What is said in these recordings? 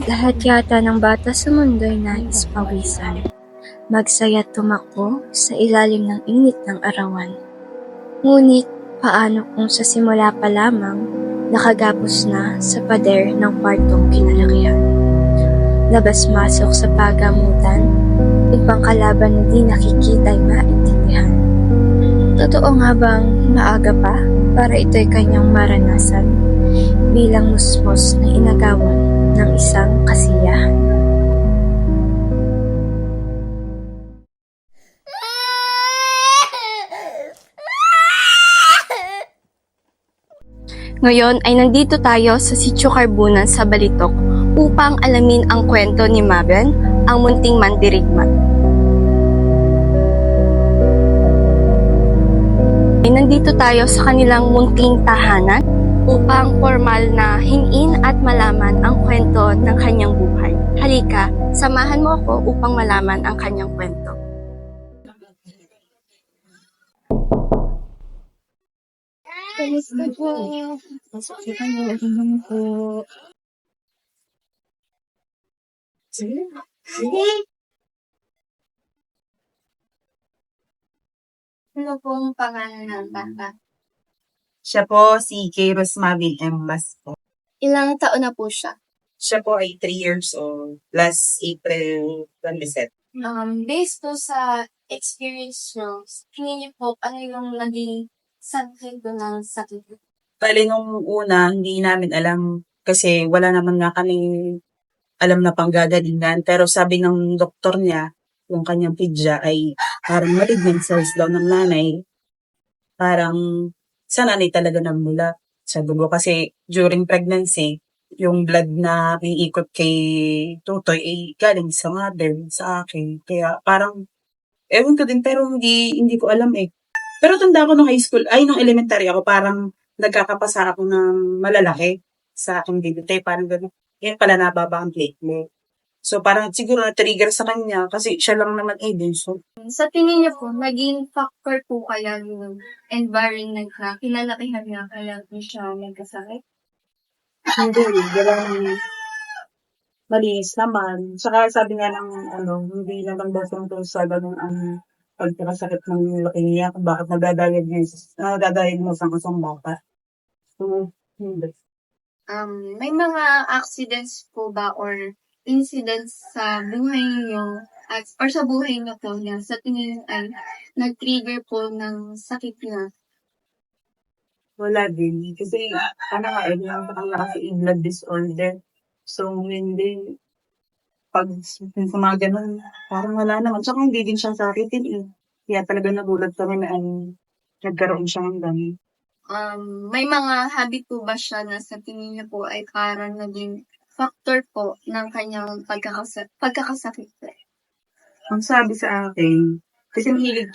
Lahat yata ng bata sa mundo'y nais pawisan, magsaya't tumakbo sa ilalim ng init ng arawan. Ngunit paano kung sa simula pa lamang nakagapos na sa pader ng kwartong kinalakihan? Labas-masok sa pagamutan, ibang kalaban na di nakikita'y maintindihan. Totoo nga bang maaga pa para ito'y kanyang maranasan bilang musmos na inagawan ng isang kasiyahan? Ngayon ay nandito tayo sa Sitio Carbunan sa Balitok upang alamin ang kwento ni Mabel, ang munting mandirigma. Nandito tayo sa kanilang munting tahanan upang formal na hingin at malaman ang kwento ng kanyang buhay. Halika, samahan mo ako upang malaman ang kanyang kwento. Kamusta po? Pasok siya kayo. Ano po? Sige. Ano pong pangalan ng bata? Siya po si Kairos Mavin M. Basco. Ilang taon na po siya? Siya po ay 3 years old. Last April 27. Based po sa experience nyo, tingin niyo po ano yung naging sakit ng sakit? Bali nung una, hindi namin alam kasi wala naman nga kaming alam na panggagalingan. Pero sabi ng doktor niya, yung kanyang pidya ay parang malignant cells daw ng nanay. Parang sa nanay talaga nagmula sa dugo. Kasi during pregnancy, yung blood na iikot kay Tutoy ay galing sa mother, sa akin. Kaya parang, ewan ko din, pero hindi ko alam eh. Pero tanda ko nung high school, ay nung elementary ako, parang nagkakapasa ako ng malalaki sa aking bibite. Parang gano'n. Yan pala nababa ang platelet. So parang siguro na-trigger sa kanya kasi siya lang naman eh din. So, Sa tingin niyo po, naging factor po kaya yung environment na kinalakihan niya kaya po siya nagkasakit? hindi, walang malinis naman. Saka sabi nga ng hindi naman daw tungkol sa ganun ang pagkakasakit ng leukemia kung bakit nadadiagnose ang isang bata. So, hindi. May mga accidents po ba or incidents sa buhay niyo or sa buhay niyo po na sa tingin niyo ay nag-trigger po ng sakit niya? Wala din. Kasi, ano nga, lang kasi blood disorder. So, hindi, pag sa mga ganun, parang wala naman. Tsaka hindi din siya sakitin eh. Kaya talaga nagulat kami na nagkaroon siya ng ganun. May mga habit po ba siya na sa tingin niyo po ay parang naging factor po ng kanyang pagkakasakit po? Ang sabi sa akin, kasi mahilig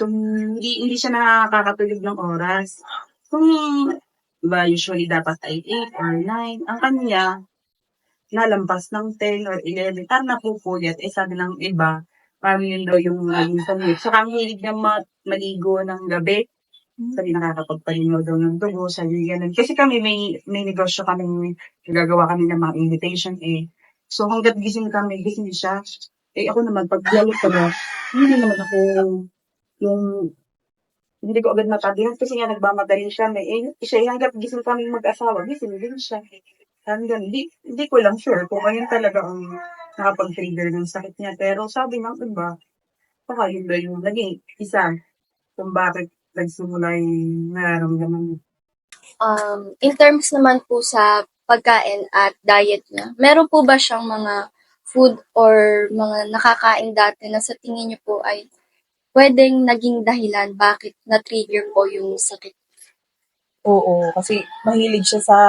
hindi siya nakakatulog ng oras. Kung, diba, usually dapat ay 8 or 9, ang kanya, nalampas ng 10 or 11, parang napupuyat. Eh, sabi ng iba, parang yun daw yung naging samit. Saka ang hilig niya maligo ng gabi. Sabi nakakapagpalinaw daw ng dugo, sabi ganun. Kasi kami may negosyo kami, nagagawa kami ng mga invitation eh. So hanggat gising siya. Eh ako naman, pag lalo ko na, hindi naman ako yung, hindi ko agad matabihan kasi nga nagmamadali siya. Siya hanggat gising kami mag-asawa, gising din siya. Hanggang, hindi ko lang sure kung ayun talaga ang nakapag-trigger ng sakit niya. Pero sabi ng iba, baka yun ba yung naging isa kung bakit nagsimula yung nararamdaman niya. In terms naman po sa pagkain at diet niya, meron po ba siyang mga food or mga nakakain dati na sa tingin niyo po ay pwedeng naging dahilan bakit na-trigger po yung sakit? Oo, kasi mahilig siya sa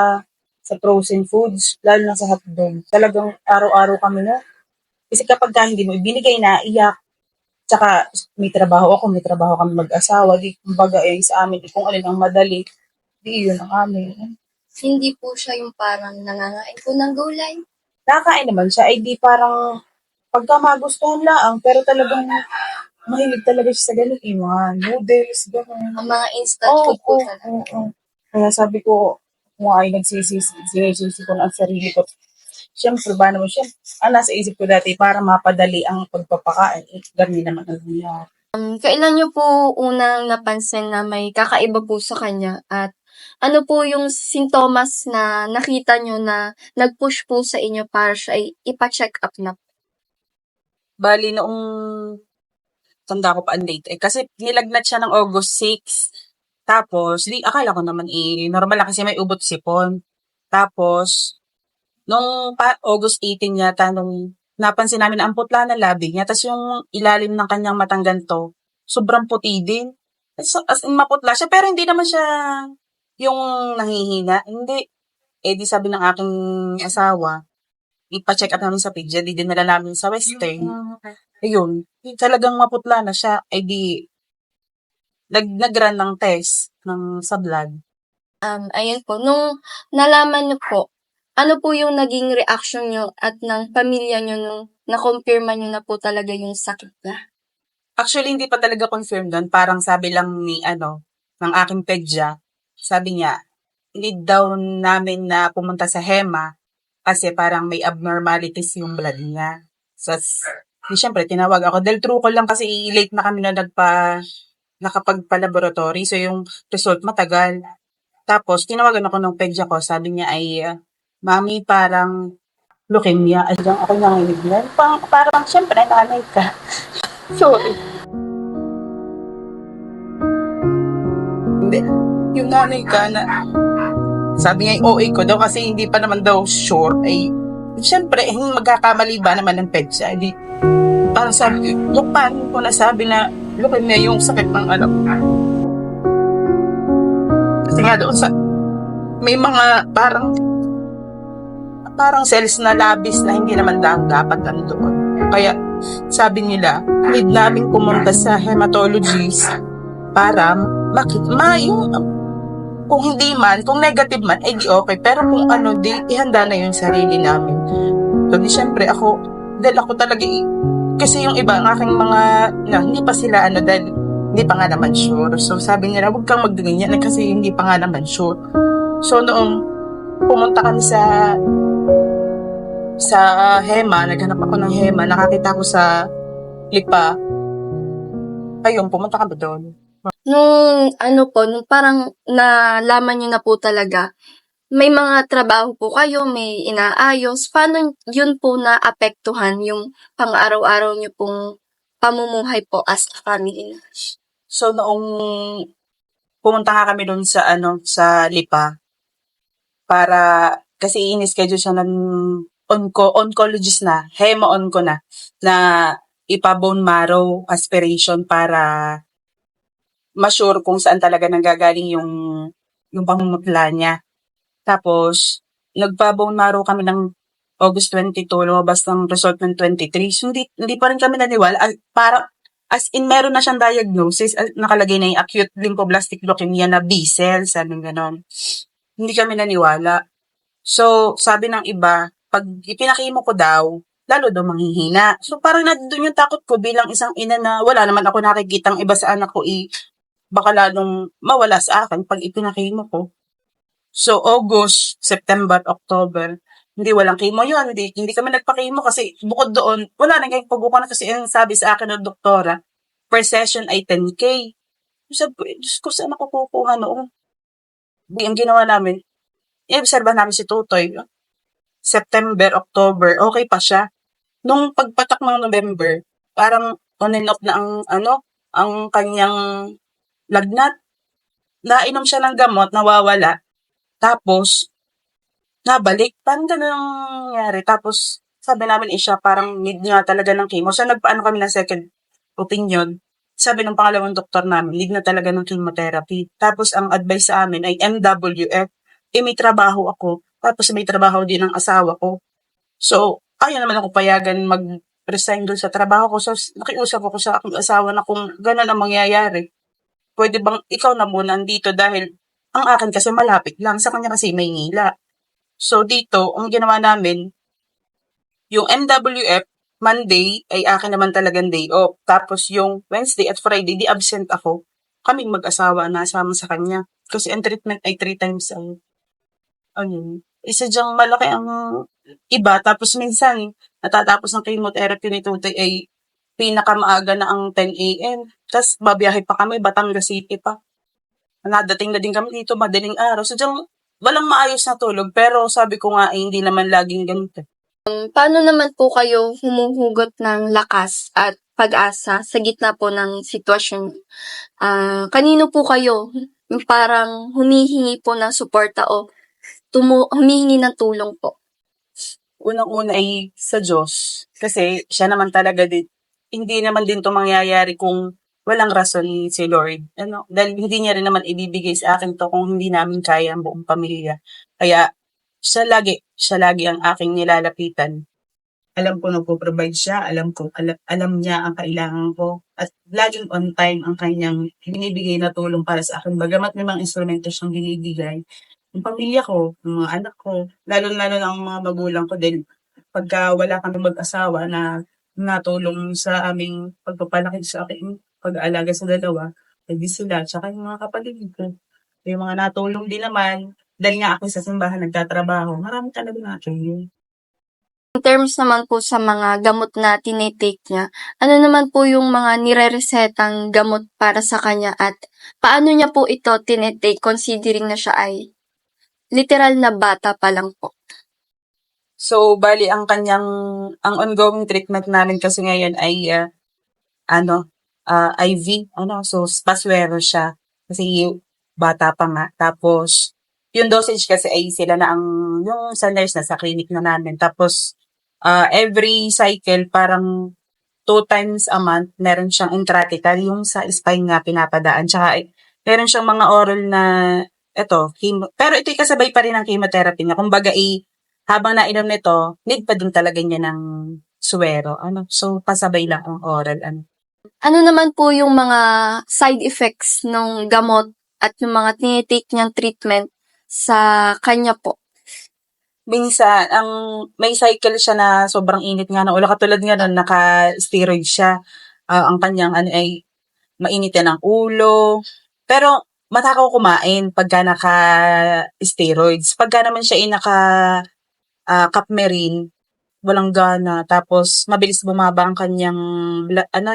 frozen foods, lalo na sa hotdog. Talagang araw-araw kami na. Kasi kapag hindi mo ibinigay na, iyak. Tsaka may trabaho kami mag-asawa. Di, kumbaga sa amin, kung alin ang madali, di yun ang amin. Hindi po siya yung parang nangangain po ng gulay. Nakakain naman siya, ay di parang pagka magustuhan lang, pero talagang mahilig talaga siya sa ganun, mga noodles, gano'n. Ang mga instant food po talaga. Oo. Kaya sabi ko, kung ay sinisisi ko na ang sarili ko. Siyempre, ba naman siya, ang nasa isip ko dati para mapadali ang pagpapakain, ganun naman ang nangyari. Kailan niyo po unang napansin na may kakaiba po sa kanya at ano po yung sintomas na nakita niyo na nag-push po sa inyo para siya ay ipa-check up na? Bali noong tanda ko pa ang date kasi nilagnat siya ng August 6. Tapos, akala ko naman normal lang kasi may ubot sipon. Tapos, nung August 18 yata, nung napansin namin na ang putla ng labi niya, tapos yung ilalim ng kanyang matang ganito, sobrang puti din. As in, maputla siya, pero hindi naman siya yung nanghihina. Hindi. Eh, di sabi ng aking asawa, ipa-check up namin sa PIDYA, di dinala namin sa Western. Ayun, talagang maputla na siya. Ay di, nag-run ng test sa blood. Ayun po, nung nalaman niyo po, ano po yung naging reaction niyo at ng pamilya niyo nung na-confirma niyo na po talaga yung sakit niya? Actually, hindi pa talaga confirmed doon. Parang sabi lang ng aking pedya, sabi niya, need daw namin na pumunta sa HEMA kasi parang may abnormalities yung blood niya. So, siyempre, tinawag ako. Dahil true ko lang kasi late na kami na nakapagpa-laboratory. So, yung result matagal. Tapos, tinawagan ako ng pedya ko. Sabi niya ay, Mami, parang leukemia. Ay, ako nanginig na. Parang, siyempre, nanay ka. Sorry. Hindi. Yung nanay ka na, sabi niya yung OA ko daw kasi hindi pa naman daw sure. Ay, siyempre, magkakamali ba naman ng pedya? Hindi. Parang sabi, yung paano ko nasabi na leukemia yung sakit ng anak ko. Kasi nga doon may mga parang cells na labis na hindi naman dapat nandoon. Kaya sabi nila, need namin pumunta sa hematologist para kung hindi man, kung negative man, di okay. Pero kung ihanda na yung sarili namin. So, siyempre dahil ako talaga, kasi yung iba, ang aking mga, hindi pa sila, dahil hindi pa nga naman sure. So, sabi nila, huwag kang magganyan kasi hindi pa nga naman sure. So, noong pumunta kami sa HEMA, naghanap ako ng HEMA, nakakita ko sa Lipa. Ayun, pumunta kami doon. Nung nung parang nalaman niyo na po talaga, may mga trabaho po kayo, may inaayos, paano yun po naapektuhan yung pang-araw-araw niyo pong pamumuhay po as a family? So, noong pumunta nga kami doon sa Lipa, para, kasi in-schedule siya ng oncologist na, hemo-onco na ipa-bone marrow aspiration para ma-sure kung saan talaga nanggagaling yung pamumutla niya. Tapos, nagpa-bone marrow kami ng August 22, lumabas ng result ng 23. So, hindi pa rin kami naniwala. As in, meron na siyang diagnosis, nakalagay na yung acute lymphoblastic leukemia na B-cells, ganon. Hindi kami naniwala. So, sabi ng iba, pag ipinakimo ko daw, lalo daw manghihina. So, parang doon yung takot ko bilang isang ina na wala naman ako nakikitang iba sa anak ko, baka lalong mawala sa akin pag ipinakimo ko. So, August, September, October, walang chemo yun. Hindi kami nagpa-chemo kasi bukod doon, wala nang pagbuka na kasi ang sabi sa akin ng doktora, per session ay 10K. Sabi ko, Diyos ko, saan ako kukuha noon? Ang ginawa namin, i-observe namin si Tutoy. September, October, okay pa siya. Nung pagpatak ng November, parang on and off na ang kanyang lagnat. Nainom siya ng gamot, nawawala. Tapos, nabalik. Parang ganun ang nangyari. Tapos, sabi namin siya, parang need niya talaga ng chemo. So, nagpaano kami ng second opinion. Sabi ng pangalawang doktor namin, need na talaga ng chemotherapy. Tapos, ang advice sa amin ay MWF. May trabaho ako. Tapos, may trabaho din ang asawa ko. So, ayaw naman ako payagan mag-resign doon sa trabaho ko. So, nakiusap ako sa aking asawa na kung gano'n ang mangyayari, pwede bang ikaw na muna dito dahil ang akin kasi malapit lang. Sa kanya kasi may ngila. So, dito, ang ginawa namin, yung MWF, Monday ay akin naman talagang day off. Tapos yung Wednesday at Friday, di absent ako. Kaming mag-asawa na sama sa kanya. Kasi ang treatment ay 3 times ang isa dyang malaki ang iba. Tapos minsan, natatapos ng chemotherapy ni Tutoy ay pinakamaaga na ang 10 a.m. Tapos babiyahe pa kami, Batangas City pa. Nadating na din kami dito, madaling araw. So dyang walang maayos na tulog. Pero sabi ko nga, eh, hindi naman laging ganito. Paano naman po kayo humuhugot ng lakas at pag-asa sa gitna po ng sitwasyon? Kanino po kayo yung parang humihingi po ng suporta o humihingi ng tulong po? Unang-una ay sa Diyos. Kasi siya naman talaga din. Hindi naman din to mangyayari kung walang rason si Lord. Dahil hindi niya rin naman ibibigay sa akin to kung hindi namin kaya ang buong pamilya. Kaya siya lagi ang aking nilalapitan. Alam ko nagpo-provide siya, alam niya ang kailangan ko. At laging on time ang kanyang binibigay na tulong para sa akin. Bagamat may mga instrumento siyang binibigay, yung pamilya ko, yung mga anak ko, lalo-lalo na ang mga magulang ko din. Pagka wala kami mag-asawa na natulong sa aming pagpapalaki sa akin, pag-aalaga sa dalawa, hindi sila, tsaka yung mga kapatid ko. Yung mga natulong din naman, dahil nga ako sa simbahan nagtatrabaho, marami talaga natulong. In terms naman po sa mga gamot na tinitake niya, ano naman po yung mga nire-resetang gamot para sa kanya at paano niya po ito tinitake considering na siya ay literal na bata pa lang po? So, bali ang ongoing treatment namin kasi ngayon ay IV, so paswero siya kasi bata pa nga. Tapos yung dosage kasi ay sila na yung sa nurse na sa clinic na namin. Tapos every cycle parang 2 times a month meron siyang intrathecal, yung sa spine nga pinapadaan. Tsaka meron siyang mga oral na pero ito'y kasabay pa rin ng chemotherapy niya. Kumbaga habang nainom nito, need pa din talaga niya ng suwero. So pasabay lang ang oral. Ano naman po yung mga side effects ng gamot at yung mga tinitake niyang treatment sa kanya po? Minsan, may cycle siya na sobrang init nga ng ulo. Katulad nga nun, naka-steroid siya. Ang kanyang ay mainitin ang ulo. Pero matakaw kumain pagka naka-steroids. Pagka naman siya ay Capmerin, walang gana. Tapos, mabilis bumaba ang kanyang,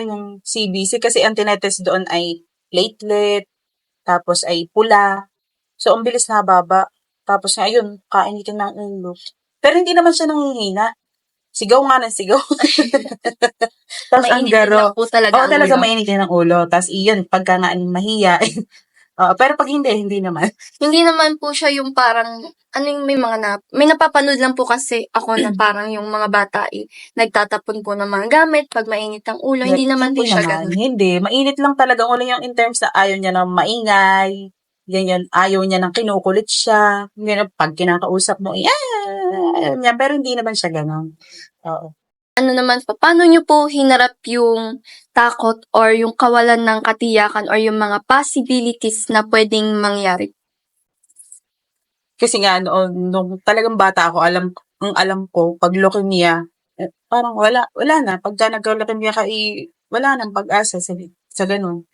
yung CBC. Kasi ang tinetest doon ay platelet, tapos ay pula. So, ang bilis na baba. Tapos ayun, kainitin ng ulo. Pero hindi naman siya nanghihina. Sigaw nga ng sigaw. Tapos ang Mainitin garo. lang po talaga Oo, ang talaga ulo. mainitin ng ulo. Tapos iyon, pagka nga mahiya. Pero pag hindi naman. Hindi naman po siya yung parang, may napapanood lang po kasi ako na parang yung mga bata nagtatapon po ng mga gamit pag mainit ang ulo. Hindi naman po siya ganun. Hindi, mainit lang talaga ulo yung in terms na ayaw niya na maingay. Ganyan, ayaw niya nang kinukulit siya. Ganyan, pag kinakausap mo, ayaw niya. Pero hindi naman siya ganun. Oo. Ano naman po, paano nyo po hinarap yung takot or yung kawalan ng katiyakan or yung mga possibilities na pwedeng mangyari? Kasi nga, nung talagang bata ako, alam ko, pag leukemia, parang wala na. Pagka nagka-leukemia ka, wala nang pag-asa sa ganun.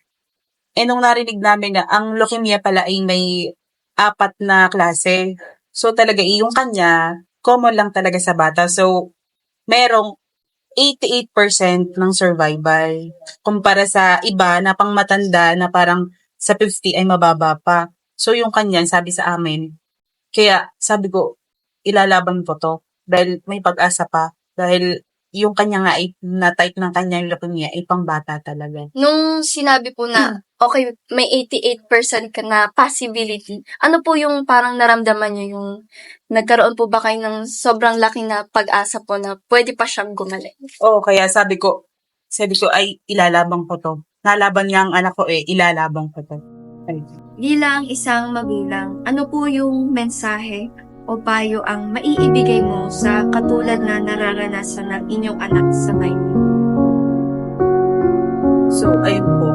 Nung narinig namin na ang leukemia pala ay may 4 na klase. So talaga, yung kanya, common lang talaga sa bata. So, merong 88% ng survival. Kumpara sa iba na pang matanda na parang sa 50 ay mababa pa. So yung kanya, sabi sa amin, kaya sabi ko, ilalaban ko to. Dahil may pag-asa pa. Dahil yung kanya nga ay na-type ng kanyang leukemia ay pang bata talaga. Nung sinabi po na, okay, may 88% ka na possibility, ano po yung parang naramdaman nyo? Yung nagkaroon po ba kayo ng sobrang laki na pag-asa po na pwede pa siyang gumaling? Oo, kaya sabi ko ay ilalabang ko to. Nalaban niya ang anak ko ilalabang ko to. Ay. Bilang isang magulang, ano po yung mensahe o payo ang maiibigay mo sa katulad na nararanasan ng inyong anak sa Maynila? So, ayun po.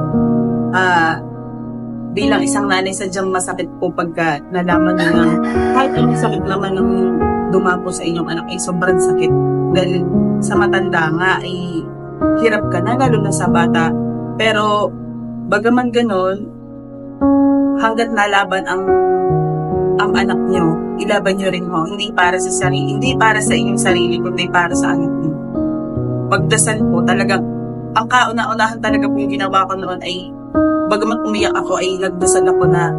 Bilang isang nanay, sadyang masakit po pagka nalaman niyo na kahit anong sakit naman ng dumapo sa inyong anak ay sobrang sakit. Dahil sa matanda nga ay hirap ka na, lalo na sa bata. Pero, bagaman ganon, hanggat nalaban ang anak nyo, ilaban nyo rin ho. Hindi para sa sarili, hindi para sa inyong sarili, kundi para sa anak nyo. Pagdasal po, talagang, ang kauna-unahan talaga po yung ginawa ko noon ay, bagamat umiyak ako, ay nagdasal ako na,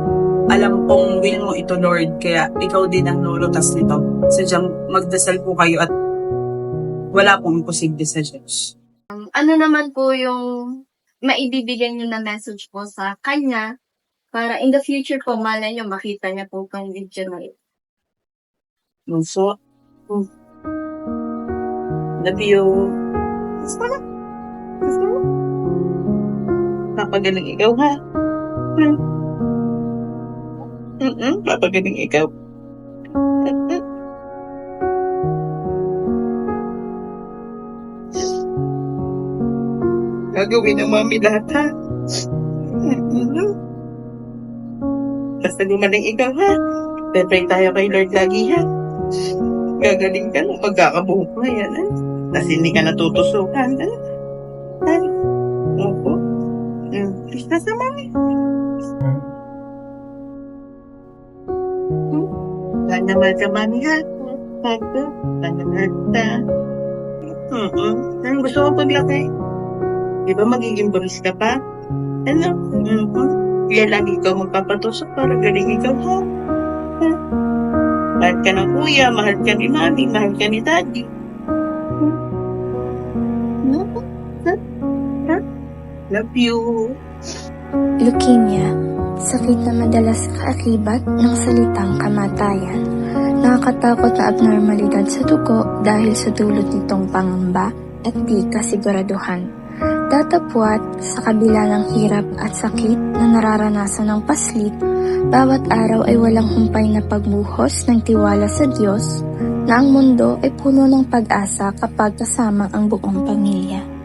alam kong will mo ito, Lord, kaya ikaw din ang lulutas nito. Sadyang magdasal po kayo at wala pong imposible sa Diyos. Ano naman po yung maibibigay niyo na message po sa kanya para in the future po, malay niyo, makita niya po kang video na ito. Bunso, love you. Gusto na. Gusto mo? Papagaling ikaw, ha? Papagaling ikaw. Gagawin ng mami lahat, ha? Basta gumaling ikaw, ha? Pray tayo kay Lord lagi, ha? Gagaling ka nung pagkakabuhok na yan, ha? Tapos hindi ka natutusukan, ha? Ha? Opo. Please na sa mami. Sana mahal ka, mami, ha? Hago. Sana mahal ka. Ang gusto ko paglaki. Di ba magiging buris ka pa? Ano? Kaya lagi ikaw magpapatusok para galing ikaw, ha? Ha? Mahal ka ng kuya, mahal ka ni mami, mahal ka ni daddy. Love you. Leukemia, sakit na madalas kaakibat ng salitang kamatayan. Nakakatakot na abnormalidad sa dugo dahil sa dulot nitong pangamba at di kasiguraduhan. Datapwat sa kabila ng hirap at sakit na nararanasan ng paslit, bawat araw ay walang humpay na pagbuhos ng tiwala sa Diyos na ang mundo ay puno ng pag-asa kapag kasama ang buong pamilya.